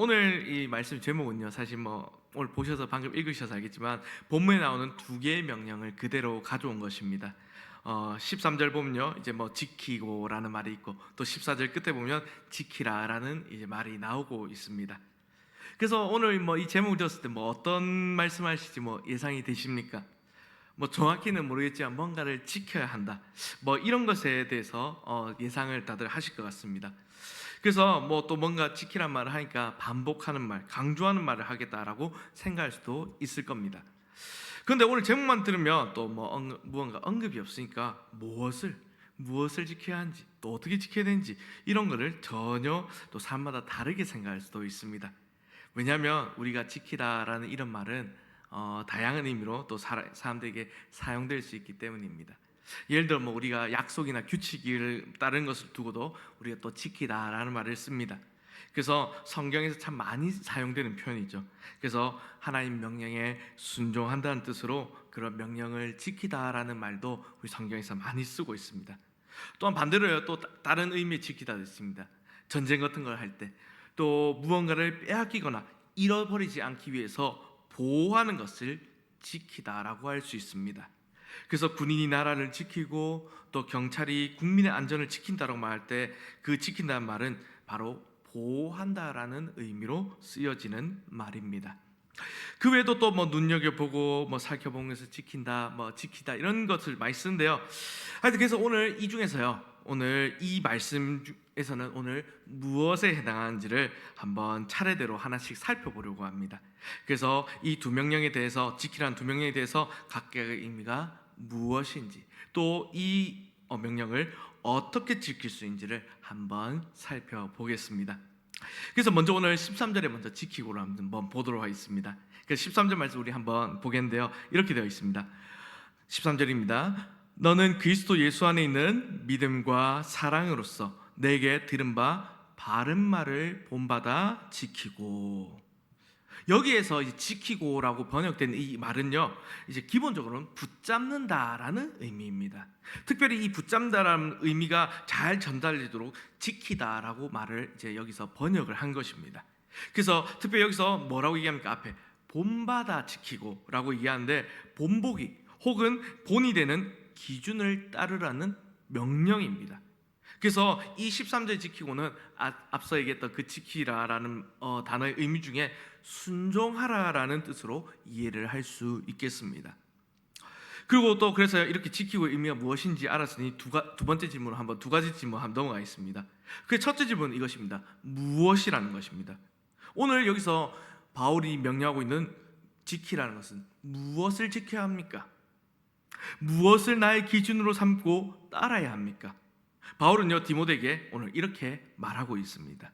오늘 이 말씀 제목은요, 사실 오늘 보셔서 방금 읽으셔서 알겠지만 본문에 나오는 두 개의 명령을 그대로 가져온 것입니다. 13절 보면요, 이제 지키고라는 말이 있고, 또 14절 끝에 보면 지키라라는 이제 말이 나오고 있습니다. 그래서 오늘 이 제목을 들었을 때 어떤 말씀하실지 예상이 되십니까? 정확히는 모르겠지만 뭔가를 지켜야 한다, 이런 것에 대해서 예상을 다들 하실 것 같습니다. 그래서 또 뭔가 지키란 말을 하니까 반복하는 말, 강조하는 말을 하겠다라고 생각할 수도 있을 겁니다. 그런데 오늘 제목만 들으면 또 무언가 언급이 없으니까 무엇을 지켜야 하는지, 또 어떻게 지켜야 되는지, 이런 거를 전혀 또 사람마다 다르게 생각할 수도 있습니다. 왜냐하면 우리가 지키다라는 이런 말은 다양한 의미로 또 사람들에게 사용될 수 있기 때문입니다. 예를 들어 우리가 약속이나 규칙을 따르는 것을 두고도 우리가 또 지키다라는 말을 씁니다. 그래서 성경에서 참 많이 사용되는 표현이죠. 그래서 하나님 명령에 순종한다는 뜻으로 그런 명령을 지키다라는 말도 우리 성경에서 많이 쓰고 있습니다. 또한 반대로요, 또 다른 의미의 지키다도 있습니다. 전쟁 같은 걸 할 때, 또 무언가를 빼앗기거나 잃어버리지 않기 위해서 보호하는 것을 지키다라고 할 수 있습니다. 그래서 군인이 나라를 지키고 또 경찰이 국민의 안전을 지킨다라고 말할 때 그 지킨다는 말은 바로 보호한다라는 의미로 쓰여지는 말입니다. 그 외에도 또 눈여겨보고 살펴보면서 지킨다, 지키다, 이런 것을 많이 쓰는데요. 하여튼 그래서 오늘 이 중에서요, 오늘 이 말씀에서는 오늘 무엇에 해당하는지를 한번 차례대로 하나씩 살펴보려고 합니다. 그래서 이 두 명령에 대해서, 지키라는 두 명령에 대해서 각각의 의미가 무엇인지, 또 이 명령을 어떻게 지킬 수 있는지를 한번 살펴보겠습니다. 그래서 먼저 오늘 13절에 먼저 지키고를 한번 보도록 하겠습니다. 그래서 13절 말씀 우리 한번 보겠는데요, 이렇게 되어 있습니다. 13절입니다. 너는 그리스도 예수 안에 있는 믿음과 사랑으로서 내게 들은 바 바른 말을 본받아 지키고. 여기에서 지키고라고 번역된 이 말은요, 이제 기본적으로는 붙잡는다라는 의미입니다. 특별히 이 붙잡는다라는 의미가 잘 전달되도록 지키다라고 말을 이제 여기서 번역을 한 것입니다. 그래서 특별히 여기서 뭐라고 얘기합니까? 앞에 본받아 지키고라고 얘기하는데, 본보기 혹은 본이 되는 기준을 따르라는 명령입니다. 그래서 이 13절 지키고는 앞서 얘기했던 그 지키라라는 단어의 의미 중에 순종하라라는 뜻으로 이해를 할 수 있겠습니다. 그리고 또 그래서 이렇게 지키고의 의미가 무엇인지 알았으니 두 번째 질문을 한번, 두 가지 질문 한번 넘어가겠습니다. 그 첫째 질문은 이것입니다. 무엇이라는 것입니다. 오늘 여기서 바울이 명령하고 있는 지키라는 것은 무엇을 지켜야 합니까? 무엇을 나의 기준으로 삼고 따라야 합니까? 바울은요, 디모데에게 오늘 이렇게 말하고 있습니다.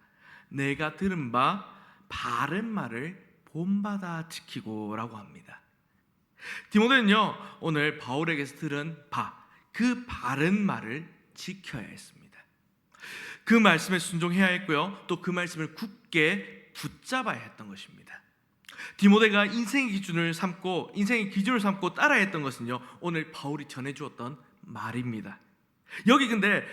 내가 들은 바 바른 말을 본받아 지키고라고 합니다. 디모데는요, 오늘 바울에게서 들은 그 바른 말을 지켜야 했습니다. 그 말씀에 순종해야 했고요, 또 그 말씀을 굳게 붙잡아야 했던 것입니다. 디모데가 인생의 기준을 삼고 따라야 했던 것은요, 오늘 바울이 전해주었던 말입니다. 여기 근데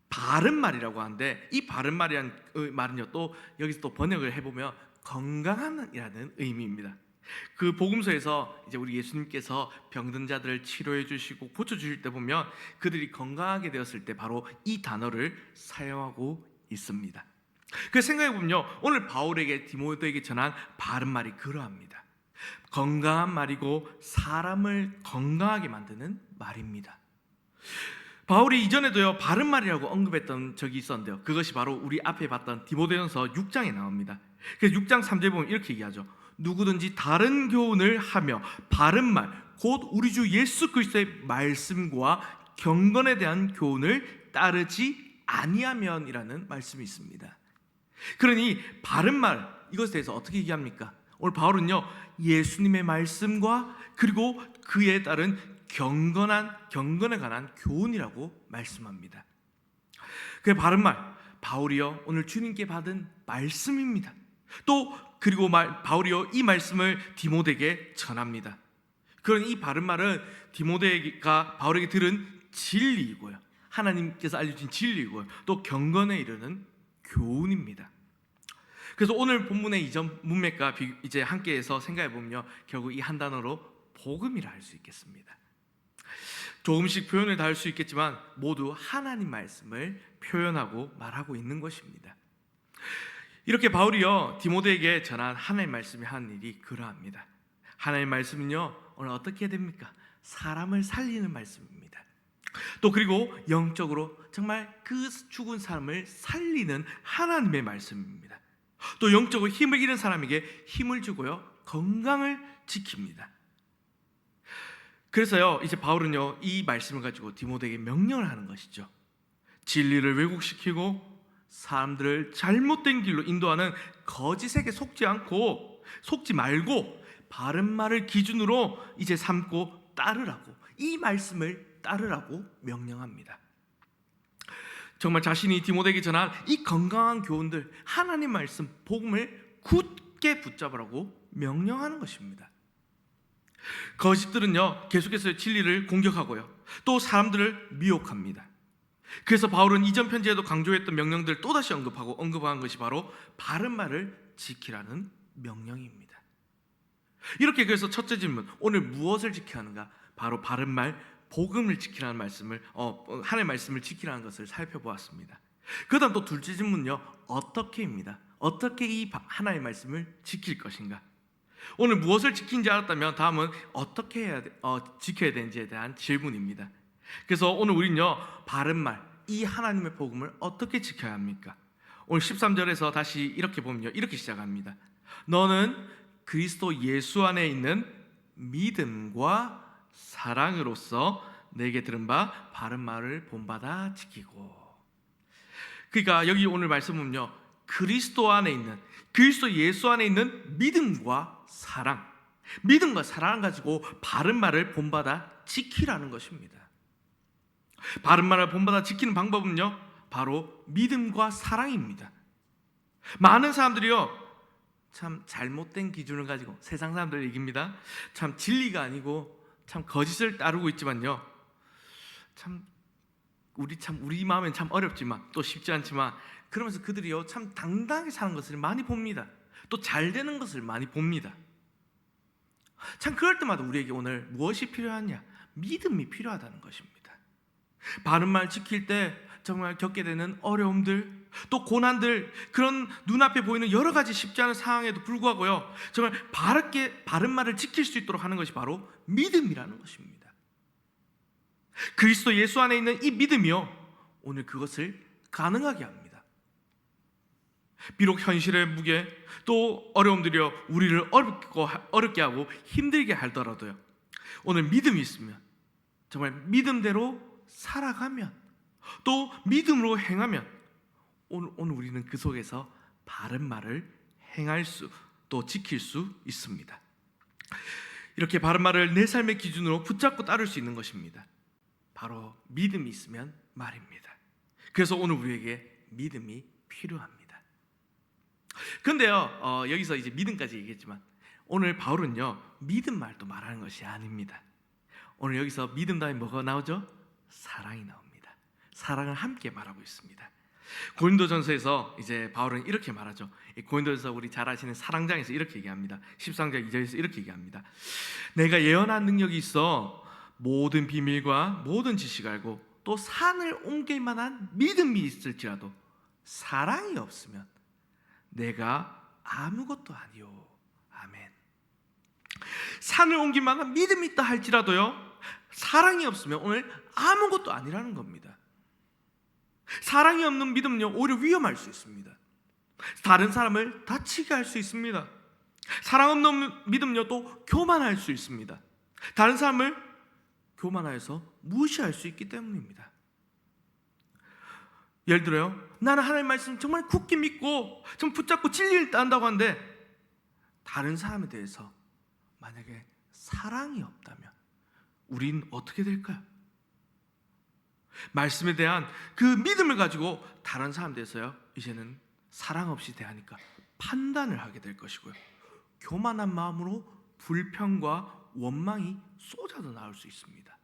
바른 말이라고 하는데, 이 바른 말이라는 말은요, 또 여기서 또 번역을 해보면 건강한이라는 의미입니다. 그 복음서에서 이제 우리 예수님께서 병든 자들을 치료해 주시고 고쳐 주실 때 보면 그들이 건강하게 되었을 때 바로 이 단어를 사용하고 있습니다. 그 생각해 보면요, 오늘 바울에게, 디모데에게 전한 바른 말이 그러합니다. 건강한 말이고 사람을 건강하게 만드는 말입니다. 바울이 이전에도요, 바른 말이라고 언급했던 적이 있었는데요, 그것이 바로 우리 앞에 봤던 디모데전서 6장에 나옵니다. 그래서 6장 3절에 보면 이렇게 얘기하죠. 누구든지 다른 교훈을 하며 바른 말, 곧 우리 주 예수 그리스도의 말씀과 경건에 대한 교훈을 따르지 아니하면이라는 말씀이 있습니다. 그러니 바른 말, 이것에 대해서 어떻게 얘기합니까? 오늘 바울은요, 예수님의 말씀과 그리고 그에 따른 경건에 관한 교훈이라고 말씀합니다. 그 바른 말, 바울이요, 오늘 주님께 받은 말씀입니다. 또 그리고 바울이요, 이 말씀을 디모데에게 전합니다. 그런 이 바른 말은 디모데가 바울에게 들은 진리이고요, 하나님께서 알려준 진리이고요, 또 경건에 이르는 교훈입니다. 그래서 오늘 본문의 이전 문맥과 이제 함께해서 생각해 보면요, 결국 이 한 단어로 복음이라 할 수 있겠습니다. 조금씩 표현을 다할 수 있겠지만 모두 하나님 말씀을 표현하고 말하고 있는 것입니다. 이렇게 바울이요 디모데에게 전한 하나님 말씀이 하는 일이 그러합니다. 하나님 말씀은요 오늘 어떻게 됩니까? 사람을 살리는 말씀입니다. 또 그리고 영적으로 정말 그 죽은 사람을 살리는 하나님의 말씀입니다. 또 영적으로 힘을 잃은 사람에게 힘을 주고요 건강을 지킵니다. 그래서요 이제 바울은요 이 말씀을 가지고 디모데에게 명령을 하는 것이죠. 진리를 왜곡시키고 사람들을 잘못된 길로 인도하는 거짓에게 속지 말고 바른 말을 기준으로 이제 삼고 따르라고, 이 말씀을 따르라고 명령합니다. 정말 자신이 디모데에게 전한 이 건강한 교훈들, 하나님 말씀, 복음을 굳게 붙잡으라고 명령하는 것입니다. 거짓들은요 계속해서 진리를 공격하고요 또 사람들을 미혹합니다. 그래서 바울은 이전 편지에도 강조했던 명령들을 또다시 언급한 것이 바로 바른 말을 지키라는 명령입니다. 이렇게 그래서 첫째 질문, 오늘 무엇을 지켜야 하는가? 바로 바른 말, 복음을 지키라는 말씀을 하나님의 말씀을 지키라는 것을 살펴보았습니다. 그 다음 또 둘째 질문은요 어떻게입니다. 어떻게 이 하나님의 말씀을 지킬 것인가? 오늘 무엇을 지킨지 알았다면 다음은 어떻게 지켜야 되는지에 대한 질문입니다. 그래서 오늘 우리는요 바른 말, 이 하나님의 복음을 어떻게 지켜야 합니까? 오늘 13절에서 다시 이렇게 보면요 이렇게 시작합니다. 너는 그리스도 예수 안에 있는 믿음과 사랑으로서 내게 들은 바 바른 말을 본받아 지키고. 그러니까 여기 오늘 말씀 보면요 그리스도 예수 안에 있는 믿음과 사랑, 믿음과 사랑을 가지고 바른 말을 본받아 지키라는 것입니다. 바른 말을 본받아 지키는 방법은요 바로 믿음과 사랑입니다. 많은 사람들이요 참 잘못된 기준을 가지고, 세상 사람들 얘기입니다, 참 진리가 아니고 참 거짓을 따르고 있지만요 우리 마음엔 참 어렵지만 또 쉽지 않지만 그러면서 그들이요 참 당당하게 사는 것을 많이 봅니다. 또 잘 되는 것을 많이 봅니다. 참 그럴 때마다 우리에게 오늘 무엇이 필요하냐? 믿음이 필요하다는 것입니다. 바른 말 지킬 때 정말 겪게 되는 어려움들, 또 고난들, 그런 눈앞에 보이는 여러 가지 쉽지 않은 상황에도 불구하고요 정말 바른 말을 지킬 수 있도록 하는 것이 바로 믿음이라는 것입니다. 그리스도 예수 안에 있는 이 믿음이요 오늘 그것을 가능하게 합니다. 비록 현실의 무게, 또 어려움들이요 우리를 어렵게 하고 힘들게 하더라도요 오늘 믿음이 있으면, 정말 믿음대로 살아가면, 또 믿음으로 행하면 오늘 우리는 그 속에서 바른 말을 행할 수, 또 지킬 수 있습니다. 이렇게 바른 말을 내 삶의 기준으로 붙잡고 따를 수 있는 것입니다. 바로 믿음이 있으면 말입니다. 그래서 오늘 우리에게 믿음이 필요합니다. 근데요 여기서 이제 믿음까지 얘기했지만 오늘 바울은요 믿음 말도 말하는 것이 아닙니다. 오늘 여기서 믿음 다음에 뭐가 나오죠? 사랑이 나옵니다. 사랑을 함께 말하고 있습니다. 고린도전서에서 이제 바울은 이렇게 말하죠. 고린도전서 우리 잘 아시는 사랑장에서 이렇게 얘기합니다. 13장 2절에서 이렇게 얘기합니다. 내가 예언한 능력이 있어 모든 비밀과 모든 지식을 알고 또 산을 옮길 만한 믿음이 있을지라도 사랑이 없으면 내가 아무것도 아니요. 아멘. 산을 옮길 만한 믿음이 있다 할지라도요 사랑이 없으면 오늘 아무것도 아니라는 겁니다. 사랑이 없는 믿음은요 오히려 위험할 수 있습니다. 다른 사람을 다치게 할 수 있습니다. 사랑 없는 믿음은요 또 교만할 수 있습니다. 다른 사람을 교만하여서 무시할 수 있기 때문입니다. 예를 들어요 나는 하나님 말씀 정말 굳게 믿고 좀 붙잡고 진리를 따른다고 하는데 다른 사람에 대해서 만약에 사랑이 없다면 우린 어떻게 될까요? 말씀에 대한 그 믿음을 가지고 다른 사람에 대해서요 이제는 사랑 없이 대하니까 판단을 하게 될 것이고요 교만한 마음으로 불평과 원망이 쏟아져 나올 수 있습니다.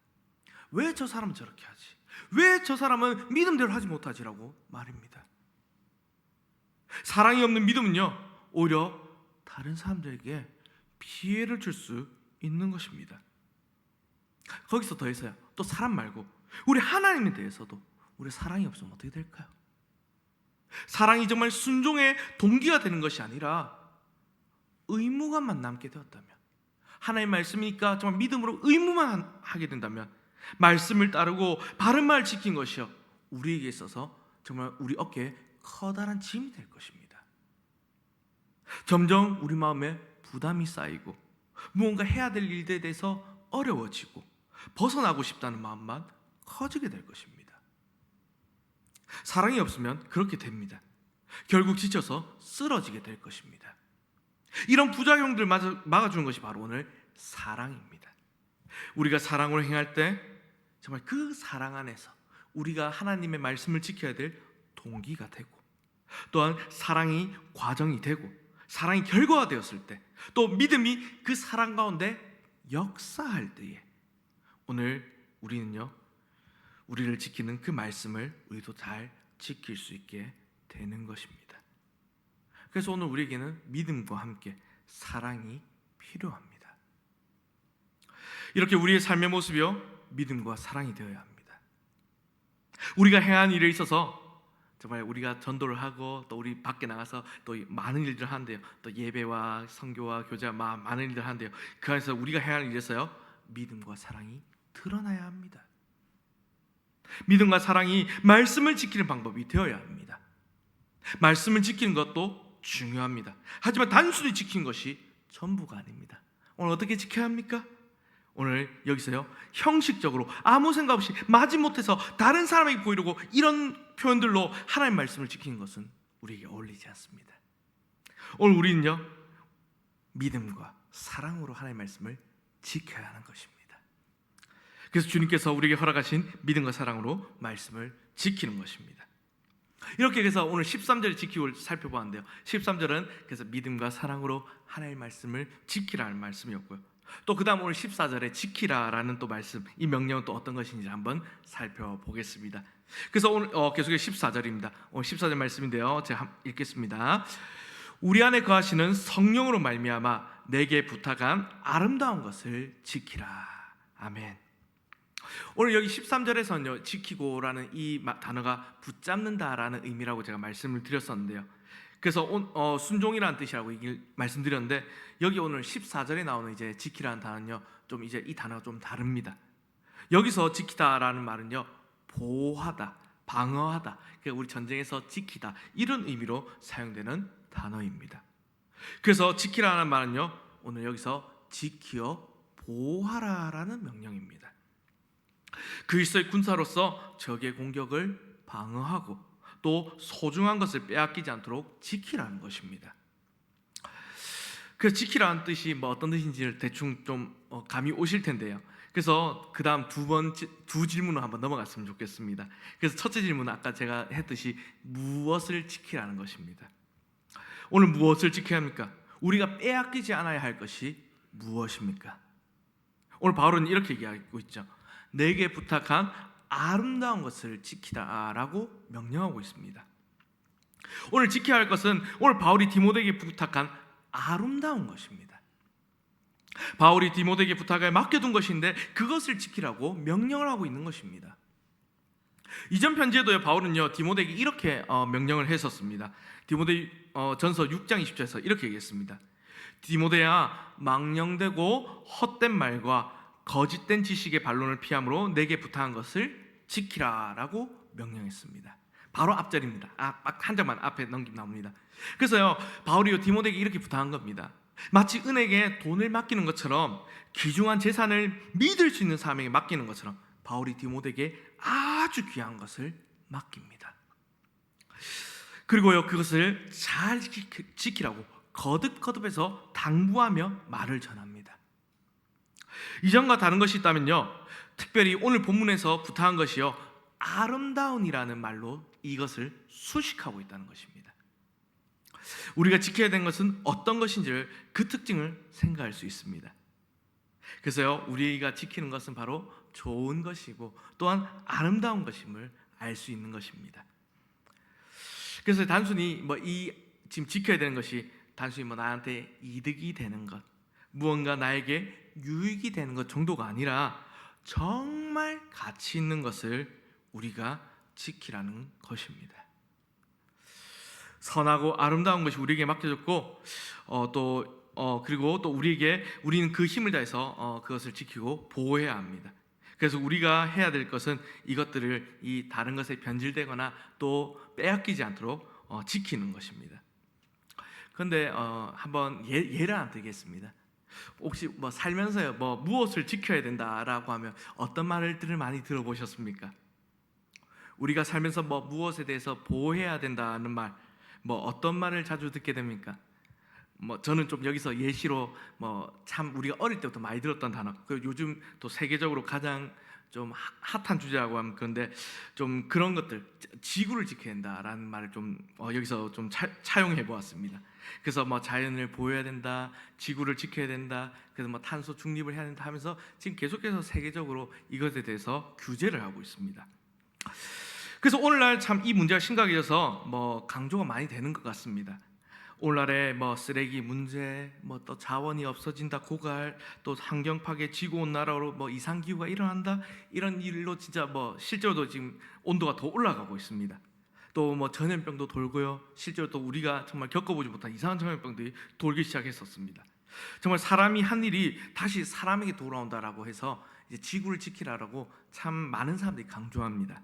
왜 저 사람은 저렇게 하지? 왜 저 사람은 믿음대로 하지 못하지라고 말입니다. 사랑이 없는 믿음은요 오히려 다른 사람들에게 피해를 줄 수 있는 것입니다. 거기서 더해서요, 또 사람 말고 우리 하나님에 대해서도 우리 사랑이 없으면 어떻게 될까요? 사랑이 정말 순종의 동기가 되는 것이 아니라 의무감만 남게 되었다면, 하나님의 말씀이니까 정말 믿음으로 의무만 하게 된다면, 말씀을 따르고 바른 말 지킨 것이요, 우리에게 있어서 정말 우리 어깨에 커다란 짐이 될 것입니다. 점점 우리 마음에 부담이 쌓이고 무언가 해야 될 일들에 대해서 어려워지고 벗어나고 싶다는 마음만 커지게 될 것입니다. 사랑이 없으면 그렇게 됩니다. 결국 지쳐서 쓰러지게 될 것입니다. 이런 부작용들 막아주는 것이 바로 오늘 사랑입니다. 우리가 사랑으로 행할 때 정말 그 사랑 안에서 우리가 하나님의 말씀을 지켜야 될 동기가 되고, 또한 사랑이 과정이 되고 사랑이 결과가 되었을 때, 또 믿음이 그 사랑 가운데 역사할 때에 오늘 우리는요, 우리를 지키는 그 말씀을 우리도 잘 지킬 수 있게 되는 것입니다. 그래서 오늘 우리에게는 믿음과 함께 사랑이 필요합니다. 이렇게 우리의 삶의 모습이요, 믿음과 사랑이 되어야 합니다. 우리가 행한 일에 있어서 정말 우리가 전도를 하고 또 우리 밖에 나가서 또 많은 일들을 하는데요, 또 예배와 선교와 교제와 많은 일들을 하는데요, 그 안에서 우리가 행한 일에서요, 믿음과 사랑이 드러나야 합니다. 믿음과 사랑이 말씀을 지키는 방법이 되어야 합니다. 말씀을 지키는 것도 중요합니다. 하지만 단순히 지키는 것이 전부가 아닙니다. 오늘 어떻게 지켜야 합니까? 오늘 여기서요, 형식적으로 아무 생각 없이 마지못해서 다른 사람에게 보이려고 이런 표현들로 하나님의 말씀을 지키는 것은 우리에게 어울리지 않습니다. 오늘 우리는요, 믿음과 사랑으로 하나님의 말씀을 지켜야 하는 것입니다. 그래서 주님께서 우리에게 허락하신 믿음과 사랑으로 말씀을 지키는 것입니다. 이렇게 해서 오늘 13절의 지키고 살펴보았는데요, 13절은 그래서 믿음과 사랑으로 하나님의 말씀을 지키라는 말씀이었고요, 또 그 다음 오늘 14절에 지키라라는 또 말씀, 이 명령은 또 어떤 것인지 한번 살펴보겠습니다. 그래서 오늘 계속해서 14절입니다. 오늘 14절 말씀인데요, 제가 읽겠습니다. 우리 안에 거하시는 성령으로 말미암아 내게 부탁한 아름다운 것을 지키라. 아멘. 오늘 여기 13절에서는요, 지키고라는 이 단어가 붙잡는다라는 의미라고 제가 말씀을 드렸었는데요, 그래서 순종이라는 뜻이라고 말씀드렸는데, 여기 오늘 14절에 나오는 이제 지키라는 단어는요, 좀 이제 이 단어가 좀 다릅니다. 여기서 지키다라는 말은요, 보호하다, 방어하다, 그러니까 우리 전쟁에서 지키다, 이런 의미로 사용되는 단어입니다. 그래서 지키라는 말은요, 오늘 여기서 지키어 보호하라라는 명령입니다. 그리스도의 군사로서 적의 공격을 방어하고 또 소중한 것을 빼앗기지 않도록 지키라는 것입니다. 그 지키라는 뜻이 어떤 뜻인지를 대충 좀 감이 오실 텐데요, 그래서 그 다음 두 질문을 한번 넘어갔으면 좋겠습니다. 그래서 첫째 질문은 아까 제가 했듯이 무엇을 지키라는 것입니다. 오늘 무엇을 지켜야 합니까? 우리가 빼앗기지 않아야 할 것이 무엇입니까? 오늘 바울은 이렇게 얘기하고 있죠. 내게 부탁한 아름다운 것을 지키다라고 명령하고 있습니다. 오늘 지켜야 할 것은 오늘 바울이 디모데에게 부탁한 아름다운 것입니다. 바울이 디모데에게 부탁을 맡겨둔 것인데 그것을 지키라고 명령을 하고 있는 것입니다. 이전 편지에도요, 바울은요, 디모데에게 이렇게 명령을 했었습니다. 디모데 전서 6장 20절에서 이렇게 얘기했습니다. 디모데야, 망령되고 헛된 말과 거짓된 지식의 반론을 피함으로 내게 부탁한 것을 지키라라고 명령했습니다. 바로 앞절입니다. 한 장만 앞에 넘기면 나옵니다. 그래서요, 바울이 디모데에게 이렇게 부탁한 겁니다. 마치 은행에 돈을 맡기는 것처럼, 귀중한 재산을 믿을 수 있는 사람에게 맡기는 것처럼 바울이 디모데에게 아주 귀한 것을 맡깁니다. 그리고요, 그것을 잘 지키라고 거듭거듭해서 당부하며 말을 전합니다. 이전과 다른 것이 있다면요, 특별히 오늘 본문에서 부탁한 것이요, 아름다운이라는 말로 이것을 수식하고 있다는 것입니다. 우리가 지켜야 되는 것은 어떤 것인지를, 그 특징을 생각할 수 있습니다. 그래서요, 우리가 지키는 것은 바로 좋은 것이고 또한 아름다운 것임을 알 수 있는 것입니다. 그래서 단순히 지금 지켜야 되는 것이 단순히 뭐 나한테 이득이 되는 것, 무언가 나에게 유익이 되는 것 정도가 아니라 정말 가치 있는 것을 우리가 지키라는 것입니다. 선하고 아름다운 것이 우리에게 맡겨졌고 그리고 또 우리는 그 힘을 다해서 그것을 지키고 보호해야 합니다. 그래서 우리가 해야 될 것은 이것들을 이 다른 것에 변질되거나 또 빼앗기지 않도록 지키는 것입니다. 그런데 한번 예를 하나 드리겠습니다. 혹시 뭐 살면서요 무엇을 지켜야 된다라고 하면 어떤 말들을 많이 들어보셨습니까? 우리가 살면서 무엇에 대해서 보호해야 된다는 말, 어떤 말을 자주 듣게 됩니까? 저는 좀 여기서 예시로 참 우리가 어릴 때부터 많이 들었던 단어, 그 요즘 또 세계적으로 가장 좀 핫한 주제라고 하면 그런데 좀 그런 것들, 지구를 지켜야 된다라는 말을 좀 여기서 좀 차용해 보았습니다. 그래서 자연을 보호해야 된다, 지구를 지켜야 된다, 그래서 탄소 중립을 해야 된다 하면서 지금 계속해서 세계적으로 이것에 대해서 규제를 하고 있습니다. 그래서 오늘날 참 이 문제가 심각해져서 강조가 많이 되는 것 같습니다. 오늘날의 쓰레기 문제, 또 자원이 없어진다, 고갈, 또 환경 파괴, 지구 온난화로 이상 기후가 일어난다, 이런 일로 진짜 실제로도 지금 온도가 더 올라가고 있습니다. 또 전염병도 돌고요. 실제로 또 우리가 정말 겪어보지 못한 이상한 전염병들이 돌기 시작했었습니다. 정말 사람이 한 일이 다시 사람에게 돌아온다라고 해서 이제 지구를 지키라라고 참 많은 사람들이 강조합니다.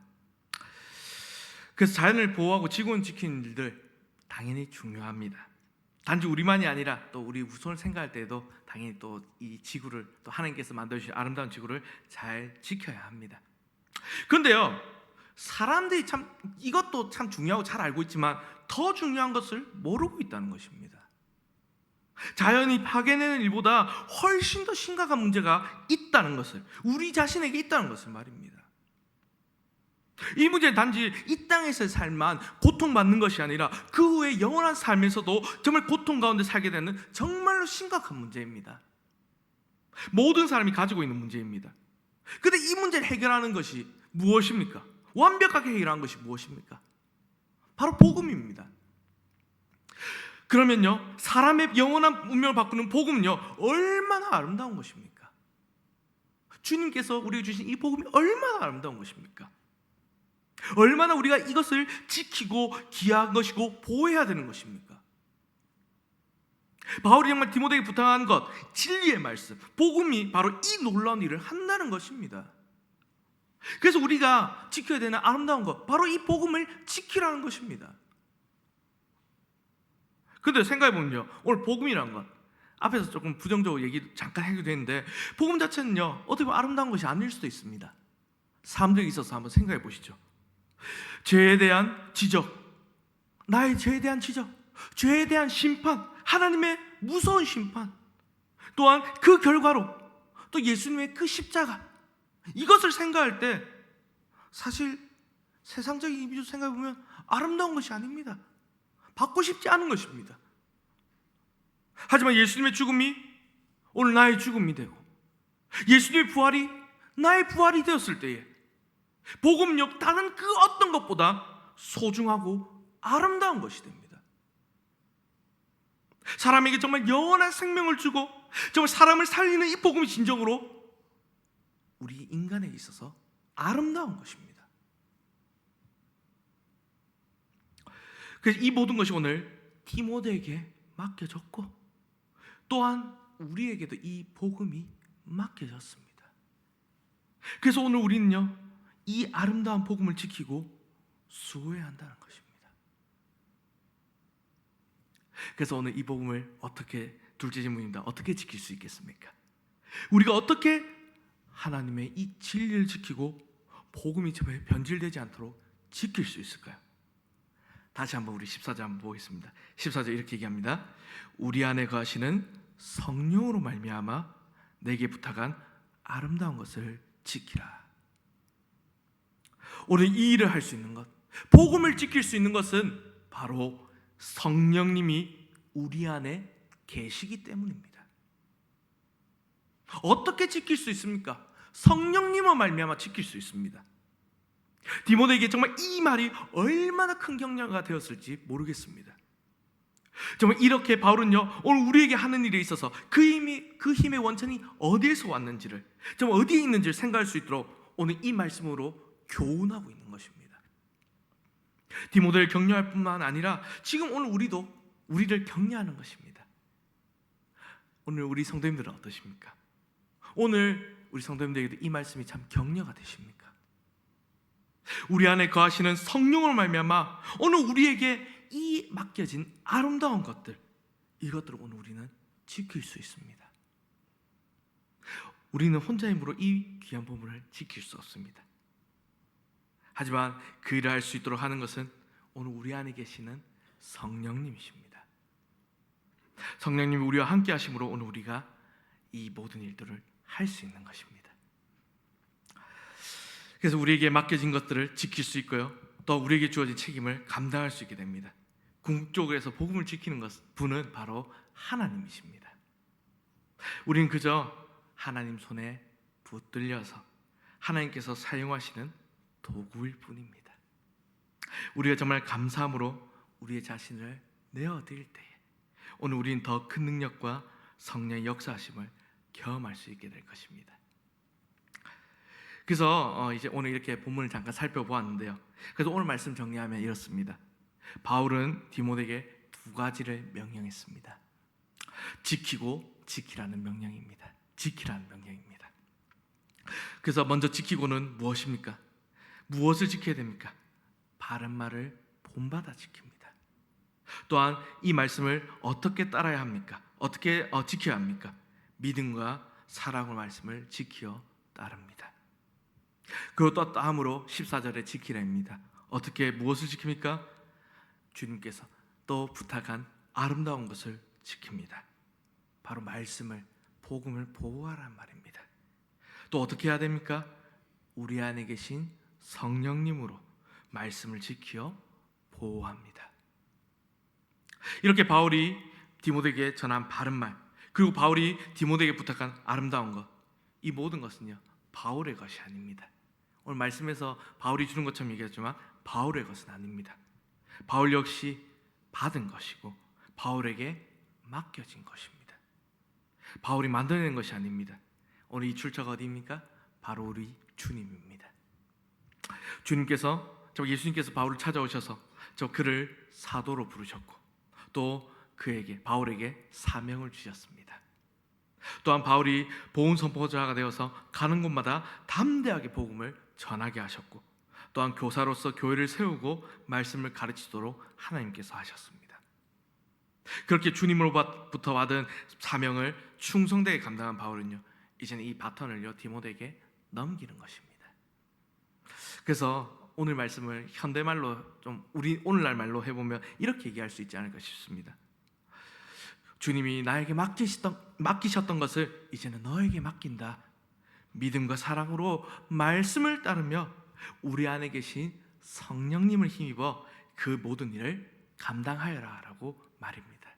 그래서 자연을 보호하고 지구를 지키는 일들 당연히 중요합니다. 단지 우리만이 아니라 또 우리 후손을 생각할 때에도 당연히 또 이 지구를, 또 하나님께서 만들어주신 아름다운 지구를 잘 지켜야 합니다. 그런데요, 사람들이 참 이것도 참 중요하고 잘 알고 있지만 더 중요한 것을 모르고 있다는 것입니다. 자연이 파괴되는 일보다 훨씬 더 심각한 문제가 있다는 것을, 우리 자신에게 있다는 것을 말입니다. 이 문제는 단지 이 땅에서의 삶만 고통받는 것이 아니라 그 후에 영원한 삶에서도 정말 고통 가운데 살게 되는 정말로 심각한 문제입니다. 모든 사람이 가지고 있는 문제입니다. 그런데 이 문제를 해결하는 것이 무엇입니까? 완벽하게 해결하는 것이 무엇입니까? 바로 복음입니다. 그러면요, 사람의 영원한 운명을 바꾸는 복음은요, 얼마나 아름다운 것입니까? 주님께서 우리에게 주신 이 복음이 얼마나 아름다운 것입니까? 얼마나 우리가 이것을 지키고 귀한 것이고 보호해야 되는 것입니까? 바울이 정말 디모데에게 부탁한 것, 진리의 말씀, 복음이 바로 이 놀라운 일을 한다는 것입니다. 그래서 우리가 지켜야 되는 아름다운 것, 바로 이 복음을 지키라는 것입니다. 그런데 생각해보면요, 오늘 복음이라는 것, 앞에서 조금 부정적으로 얘기 잠깐 하기도 했는데, 복음 자체는요, 어떻게 보면 아름다운 것이 아닐 수도 있습니다. 사람들이 있어서 한번 생각해 보시죠. 죄에 대한 지적, 나의 죄에 대한 지적, 죄에 대한 심판, 하나님의 무서운 심판, 또한 그 결과로 또 예수님의 그 십자가, 이것을 생각할 때 사실 세상적인 이미지로 생각해보면 아름다운 것이 아닙니다. 받고 싶지 않은 것입니다. 하지만 예수님의 죽음이 오늘 나의 죽음이 되고 예수님의 부활이 나의 부활이 되었을 때에 복음력 다른 그 어떤 것보다 소중하고 아름다운 것이 됩니다. 사람에게 정말 영원한 생명을 주고 정말 사람을 살리는 이 복음이 진정으로 우리 인간에게 있어서 아름다운 것입니다. 그래서 이 모든 것이 오늘 디모데에게 맡겨졌고 또한 우리에게도 이 복음이 맡겨졌습니다. 그래서 오늘 우리는요, 이 아름다운 복음을 지키고 수호해야 한다는 것입니다. 그래서 오늘 이 복음을 어떻게, 둘째 질문입니다. 어떻게 지킬 수 있겠습니까? 우리가 어떻게 하나님의 이 진리를 지키고 복음이 변질되지 않도록 지킬 수 있을까요? 다시 한번 우리 14절 한번 보겠습니다. 14절 이렇게 얘기합니다. 우리 안에 거하시는 성령으로 말미암아 내게 부탁한 아름다운 것을 지키라. 오늘 이 일을 할 수 있는 것, 복음을 지킬 수 있는 것은 바로 성령님이 우리 안에 계시기 때문입니다. 어떻게 지킬 수 있습니까? 성령님으로 말미암아 지킬 수 있습니다. 디모데에게 정말 이 말이 얼마나 큰 격려가 되었을지 모르겠습니다. 정말 이렇게 바울은요, 오늘 우리에게 하는 일에 있어서 그 힘의 원천이 어디에서 왔는지를, 정말 어디에 있는지를 생각할 수 있도록 오늘 이 말씀으로 교훈하고 있는 것입니다. 디모데를 격려할 뿐만 아니라 지금 오늘 우리도 우리를 격려하는 것입니다. 오늘 우리 성도님들은 어떠십니까? 오늘 우리 성도님들에게도 이 말씀이 참 격려가 되십니까? 우리 안에 거하시는 성령으로 말미암아 오늘 우리에게 이 맡겨진 아름다운 것들, 이것들을 오늘 우리는 지킬 수 있습니다. 우리는 혼자 힘으로 이 귀한 보물을 지킬 수 없습니다. 하지만 그 일을 할 수 있도록 하는 것은 오늘 우리 안에 계시는 성령님이십니다. 성령님이 우리와 함께 하심으로 오늘 우리가 이 모든 일들을 할 수 있는 것입니다. 그래서 우리에게 맡겨진 것들을 지킬 수 있고요, 또 우리에게 주어진 책임을 감당할 수 있게 됩니다. 궁극적으로 복음을 지키는 분은 바로 하나님이십니다. 우리는 그저 하나님 손에 붙들려서 하나님께서 사용하시는 도구일 뿐입니다. 우리가 정말 감사함으로 우리의 자신을 내어드릴 때에 오늘 우리는 더 큰 능력과 성령의 역사하심을 경험할 수 있게 될 것입니다. 그래서 이제 오늘 이렇게 본문을 잠깐 살펴보았는데요, 그래서 오늘 말씀 정리하면 이렇습니다. 바울은 디모데에게 두 가지를 명령했습니다. 지키고 지키라는 명령입니다. 지키라는 명령입니다. 그래서 먼저 지키고는 무엇입니까? 무엇을 지켜야 됩니까? 바른 말을 본받아 지킵니다. 또한 이 말씀을 어떻게 따라야 합니까? 어떻게 지켜야 합니까? 믿음과 사랑의 말씀을 지켜 따릅니다. 그리고 또 다음으로 14절에 지키라입니다. 어떻게 무엇을 지킵니까? 주님께서 또 부탁한 아름다운 것을 지킵니다. 바로 말씀을, 복음을 보호하라는 말입니다. 또 어떻게 해야 됩니까? 우리 안에 계신 성령님으로 말씀을 지켜 보호합니다. 이렇게 바울이 디모데에게 전한 바른 말, 그리고 바울이 디모데에게 부탁한 아름다운 것, 이 모든 것은요 바울의 것이 아닙니다. 오늘 말씀에서 바울이 주는 것처럼 얘기했지만 바울의 것은 아닙니다. 바울 역시 받은 것이고 바울에게 맡겨진 것입니다. 바울이 만들어낸 것이 아닙니다. 오늘 이 출처가 어디입니까? 바로 우리 주님입니다. 주님께서, 예수님께서 바울을 찾아오셔서 그를 사도로 부르셨고 또 그에게, 바울에게 사명을 주셨습니다. 또한 바울이 복음 선포자가 되어서 가는 곳마다 담대하게 복음을 전하게 하셨고 또한 교사로서 교회를 세우고 말씀을 가르치도록 하나님께서 하셨습니다. 그렇게 주님으로부터 받은 사명을 충성되게 감당한 바울은요, 이제는 이 바톤을요 디모데에게 넘기는 것입니다. 그래서 오늘 말씀을 현대말로 우리 오늘날 말로 해보면 이렇게 얘기할 수 있지 않을까 싶습니다. 주님이 나에게 맡기셨던 것을 이제는 너에게 맡긴다. 믿음과 사랑으로 말씀을 따르며 우리 안에 계신 성령님을 힘입어 그 모든 일을 감당하여라 라고 말입니다.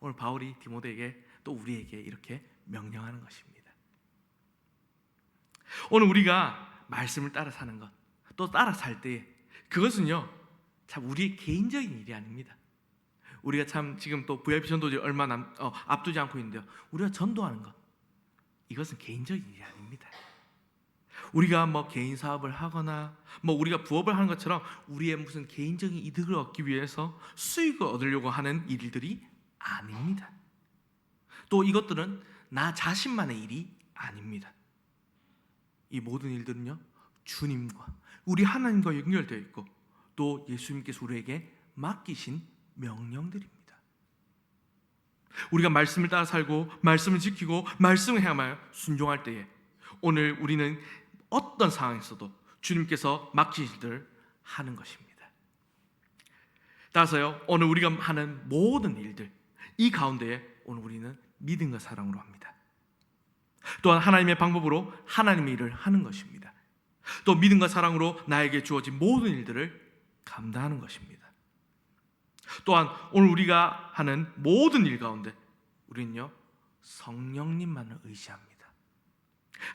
오늘 바울이 디모데에게 또 우리에게 이렇게 명령하는 것입니다. 오늘 우리가 말씀을 따라 사는 것, 또 따라 살 때 그것은요 참 우리의 개인적인 일이 아닙니다. 우리가 참 지금 또 VIP 전도지 얼마 앞두지 않고 있는데요, 우리가 전도하는 것, 이것은 개인적인 일이 아닙니다. 우리가 개인 사업을 하거나 우리가 부업을 하는 것처럼 우리의 무슨 개인적인 이득을 얻기 위해서 수익을 얻으려고 하는 일들이 아닙니다. 또 이것들은 나 자신만의 일이 아닙니다. 이 모든 일들은요 주님과 우리 하나님과 연결되어 있고 또 예수님께서 우리에게 맡기신 명령들입니다. 우리가 말씀을 따라 살고 말씀을 지키고 말씀을 행하며 순종할 때에 오늘 우리는 어떤 상황에서도 주님께서 맡기신 일을 하는 것입니다. 따라서요 오늘 우리가 하는 모든 일들, 이 가운데에 오늘 우리는 믿음과 사랑으로 합니다. 또한 하나님의 방법으로 하나님의 일을 하는 것입니다. 또 믿음과 사랑으로 나에게 주어진 모든 일들을 감당하는 것입니다. 또한 오늘 우리가 하는 모든 일 가운데 우리는요 성령님만을 의지합니다.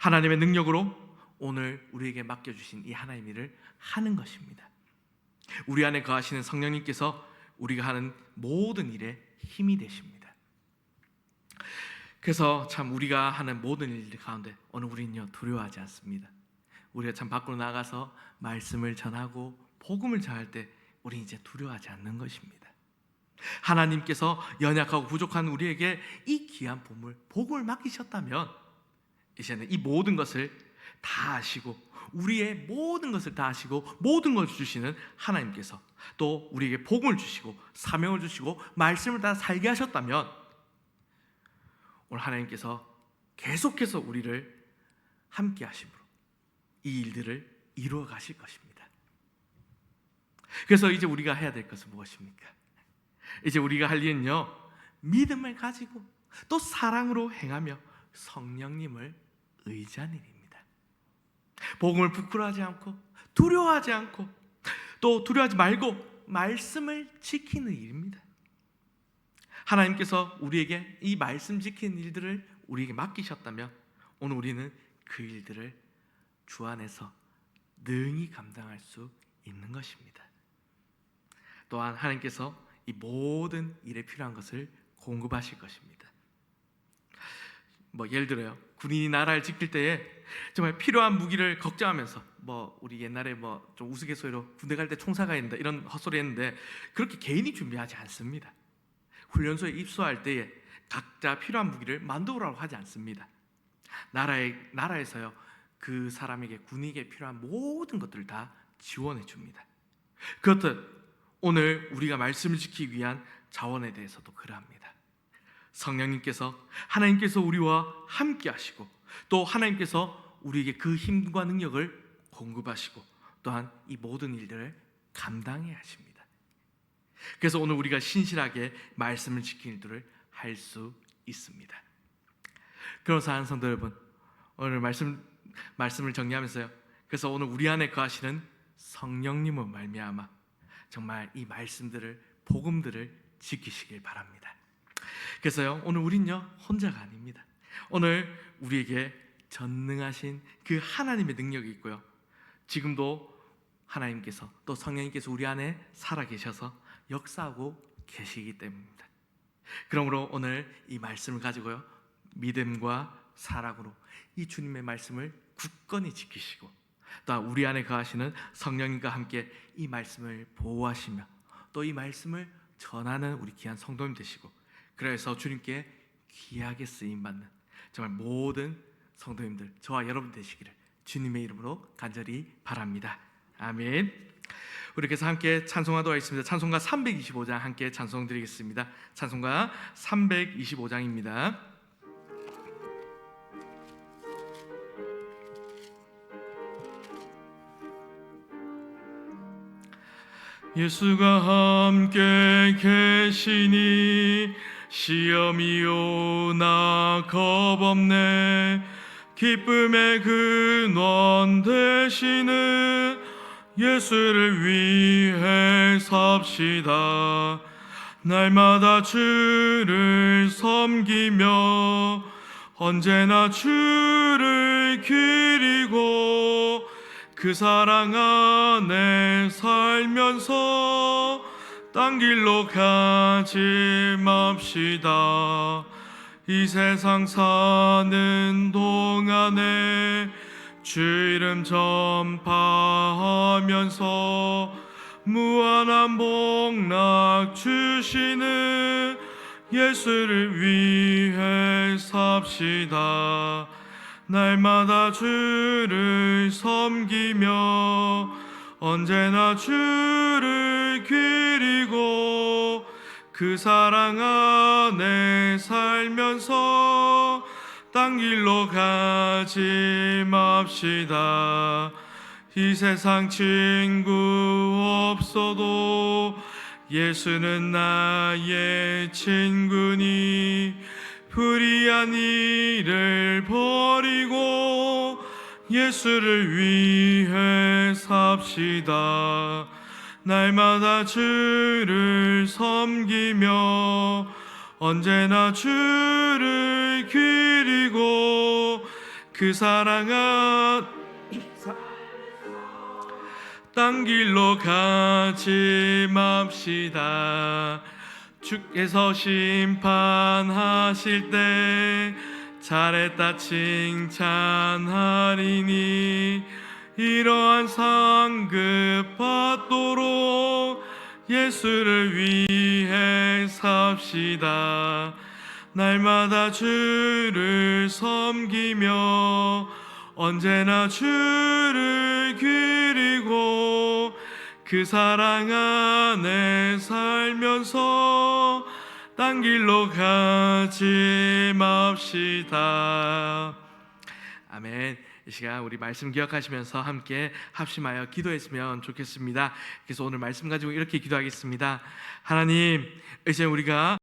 하나님의 능력으로 오늘 우리에게 맡겨주신 이 하나님의 일을 하는 것입니다. 우리 안에 거하시는 성령님께서 우리가 하는 모든 일에 힘이 되십니다. 그래서 참 우리가 하는 모든 일들 가운데 오늘 우리는요 두려워하지 않습니다. 우리가 참 밖으로 나가서 말씀을 전하고 복음을 전할 때 우리 이제 두려워하지 않는 것입니다. 하나님께서 연약하고 부족한 우리에게 이 귀한 복음을 맡기셨다면 이제는 이 모든 것을 다 아시고 우리의 모든 것을 다 아시고 모든 것을 주시는 하나님께서 또 우리에게 복음을 주시고 사명을 주시고 말씀을 다 살게 하셨다면 오늘 하나님께서 계속해서 우리를 함께 하심으로 이 일들을 이루어 가실 것입니다. 그래서 이제 우리가 해야 될 것은 무엇입니까? 이제 우리가 할 일은요 믿음을 가지고 또 사랑으로 행하며 성령님을 의지하는 일입니다. 복음을 부끄러워하지 않고 두려워하지 않고 또 두려워하지 말고 말씀을 지키는 일입니다. 하나님께서 우리에게 이 말씀 지키는 일들을 우리에게 맡기셨다면 오늘 우리는 그 일들을 주 안에서 능히 감당할 수 있는 것입니다. 또한 하나님께서 이 모든 일에 필요한 것을 공급하실 것입니다. 예를 들어요 군인이 나라를 지킬 때에 정말 필요한 무기를 걱정하면서 우리 옛날에 좀 우스갯소리로 군대 갈 때 총사가 된다 이런 헛소리 했는데 그렇게 개인이 준비하지 않습니다. 훈련소에 입소할 때에 각자 필요한 무기를 만들어라고 하지 않습니다. 나라에서요 그 사람에게 군인에게 필요한 모든 것들을 다 지원해 줍니다. 그렇듯 오늘 우리가 말씀을 지키기 위한 자원에 대해서도 그러합니다. 성령님께서 하나님께서 우리와 함께 하시고 또 하나님께서 우리에게 그 힘과 능력을 공급하시고 또한 이 모든 일들을 감당해야 하십니다. 그래서 오늘 우리가 신실하게 말씀을 지키는 일들을 할 수 있습니다. 그런 사랑하는 성도 여러분, 오늘 말씀을 정리하면서요 그래서 오늘 우리 안에 거하시는 성령님을 말미암아 정말 이 말씀들을 복음들을 지키시길 바랍니다. 그래서요 오늘 우린요 혼자가 아닙니다. 오늘 우리에게 전능하신 그 하나님의 능력이 있고요 지금도 하나님께서 또 성령님께서 우리 안에 살아계셔서 역사하고 계시기 때문입니다. 그러므로 오늘 이 말씀을 가지고요 믿음과 사랑으로 이 주님의 말씀을 굳건히 지키시고 또 우리 안에 거하시는 성령님과 함께 이 말씀을 보호하시며 또 이 말씀을 전하는 우리 귀한 성도님 되시고 그래서 주님께 귀하게 쓰임받는 정말 모든 성도님들 저와 여러분 되시기를 주님의 이름으로 간절히 바랍니다. 아멘. 우리 그래서 함께 찬송하도록 하겠습니다. 찬송가 325장 함께 찬송 드리겠습니다. 찬송가 325장입니다. 예수가 함께 계시니 시험이 오나 겁없네. 기쁨의 근원 되시는 예수를 위해 삽시다. 날마다 주를 섬기며 언제나 주를 기리고 그 사랑 안에 살면서 딴 길로 가지 맙시다. 이 세상 사는 동안에 주 이름 전파하면서 무한한 복락 주시는 예수를 위해 삽시다. 날마다 주를 섬기며 언제나 주를 기리고 그 사랑 안에 살면서 딴 길로 가지 맙시다. 이 세상 친구 없어도 예수는 나의 친구니 불의한 일을 버리고 예수를 위해 삽시다. 날마다 주를 섬기며 언제나 주를 기리고 그 사랑한 딴 길로 가지 맙시다. 주께서 심판하실 때 잘했다 칭찬하리니 이러한 상급 받도록 예수를 위해 삽시다. 날마다 주를 섬기며 언제나 주를 기리고 그 사랑 안에 살면서 딴 길로 가지 맙시다. 아멘. 이 시간 우리 말씀 기억하시면서 함께 합심하여 기도했으면 좋겠습니다. 그래서 오늘 말씀 가지고 이렇게 기도하겠습니다. 하나님, 이제 우리가